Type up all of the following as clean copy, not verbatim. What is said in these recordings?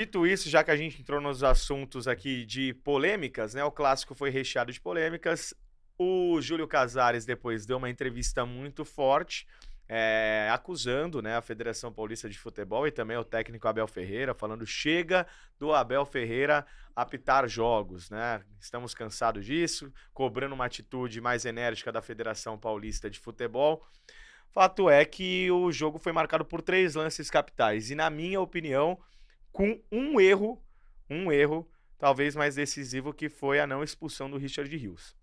Dito isso, já que a gente entrou nos assuntos aqui de polêmicas, né? O clássico foi recheado de polêmicas. O Júlio Casares depois deu uma entrevista muito forte, acusando, né, a Federação Paulista de Futebol e também o técnico Abel Ferreira, falando chega do Abel Ferreira apitar jogos, né? Estamos cansados disso, cobrando uma atitude mais enérgica da Federação Paulista de Futebol. Fato é que o jogo foi marcado por 3 lances capitais e, na minha opinião, com um erro talvez mais decisivo, que foi a não expulsão do Richard Rios.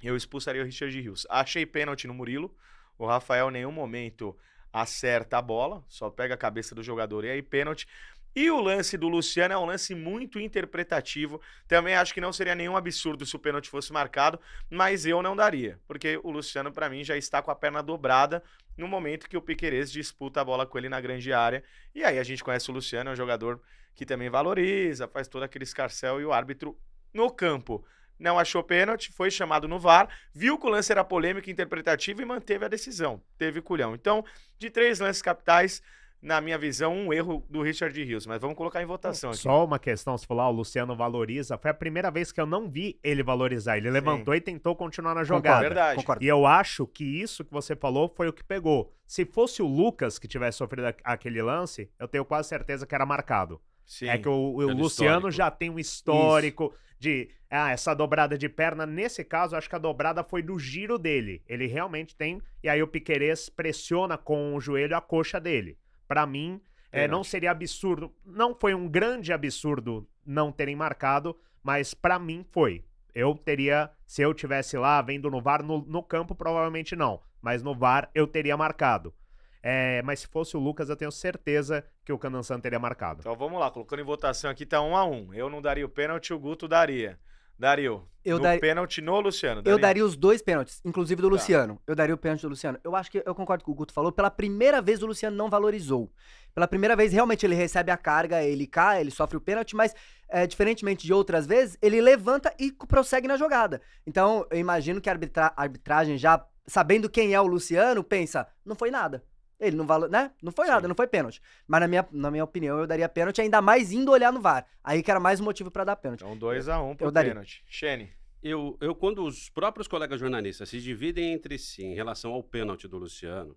Eu expulsaria o Richard Rios. Achei pênalti no Murilo. O Rafael em nenhum momento acerta a bola, só pega a cabeça do jogador e aí pênalti. E o lance do Luciano é um lance muito interpretativo. Também acho que não seria nenhum absurdo se o pênalti fosse marcado, mas eu não daria, porque o Luciano, para mim, já está com a perna dobrada no momento que o Piquerez disputa a bola com ele na grande área. E aí a gente conhece o Luciano, é um jogador que também valoriza, faz todo aquele escarcéu, e o árbitro no campo não achou pênalti, foi chamado no VAR, viu que o lance era polêmico e interpretativo e manteve a decisão. Teve culhão. Então, de 3 lances capitais, na minha visão, um erro do Richard Rios, mas vamos colocar em votação aqui. Só uma questão, você falou, o Luciano valoriza, foi a primeira vez que eu não vi ele valorizar, ele levantou e tentou continuar na jogada. Verdade. Concordo. E eu acho que isso que você falou foi o que pegou. Se fosse o Lucas que tivesse sofrido aquele lance, eu tenho quase certeza que era marcado. Sim. É que o Luciano histórico. já tem um histórico de essa dobrada de perna. Nesse caso, acho que a dobrada foi do giro dele. Ele realmente tem, e aí o Piquerez pressiona com o joelho a coxa dele. Pra mim, não seria absurdo. Não foi um grande absurdo não terem marcado, mas pra mim foi. Eu teria, se eu tivesse lá vendo no VAR, no campo provavelmente não, mas no VAR eu teria marcado. Mas se fosse o Lucas, eu tenho certeza que o Canansan teria marcado. Então vamos lá, colocando em votação aqui, tá 1-1. Eu não daria o pênalti, o Guto daria. Dario, pênalti no Luciano. Eu daria os 2 pênaltis, inclusive do Luciano. Eu daria o pênalti do Luciano. Eu acho que eu concordo com o Guto falou. Pela primeira vez o Luciano não valorizou. Pela primeira vez, realmente, ele recebe a carga, ele cai, ele sofre o pênalti, mas, diferentemente de outras vezes, ele levanta e prossegue na jogada. Então, eu imagino que a arbitragem, já sabendo quem é o Luciano, pensa, não foi nada. Ele não né? Não foi nada, não foi pênalti. Mas na minha opinião, eu daria pênalti, ainda mais indo olhar no VAR. Aí que era mais um motivo pra dar pênalti. Então 2-1 pro daria. pênalti. Shene. Eu, quando os próprios colegas jornalistas se dividem entre si em relação ao pênalti do Luciano,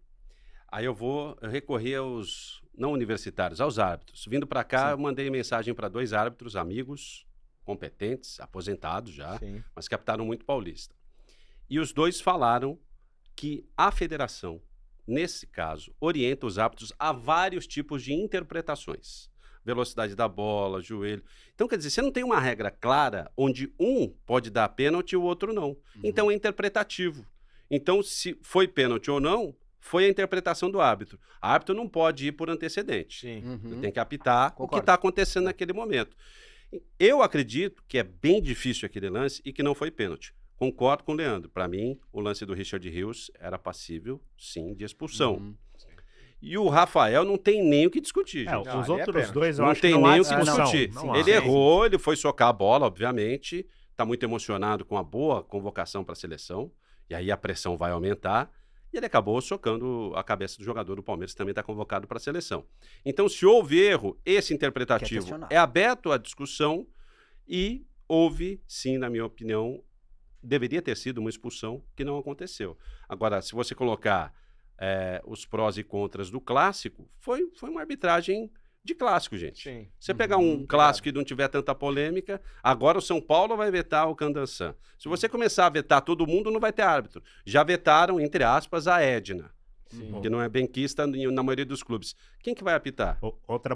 aí eu vou recorrer aos não universitários, aos árbitros. Vindo pra cá, eu mandei mensagem para 2 árbitros, amigos, competentes, aposentados já, mas que apitaram muito paulista. E os 2 falaram que a federação, nesse caso, orienta os árbitros a vários tipos de interpretações. Velocidade da bola, joelho. Então, quer dizer, você não tem uma regra clara onde um pode dar pênalti e o outro não. Então, é interpretativo. Então, se foi pênalti ou não, foi a interpretação do árbitro. O árbitro não pode ir por antecedente. Ele tem que apitar o que está acontecendo naquele momento. Eu acredito que é bem difícil aquele lance e que não foi pênalti. Concordo com o Leandro. Para mim, o lance do Richard Rios era passível, sim, de expulsão. E o Rafael não tem nem o que discutir, gente. Os outros 2 eu não acho que tem não há nem o que discussão. discutir. Não há. Ele errou, ele foi socar a bola, obviamente. Está muito emocionado com a boa convocação para a seleção. E aí a pressão vai aumentar. E ele acabou socando a cabeça do jogador do Palmeiras, que também está convocado para a seleção. Então, se houve erro, esse interpretativo é aberto à discussão e houve, sim, na minha opinião, deveria ter sido uma expulsão que não aconteceu. Agora, se você colocar os prós e contras do clássico, foi uma arbitragem de clássico, gente. Sim. Você pegar um clássico e não tiver tanta polêmica, agora o São Paulo vai vetar o Candansan. Se você começar a vetar todo mundo, não vai ter árbitro. Já vetaram, entre aspas, a Edna, que não é benquista na maioria dos clubes. Quem que vai apitar? Outra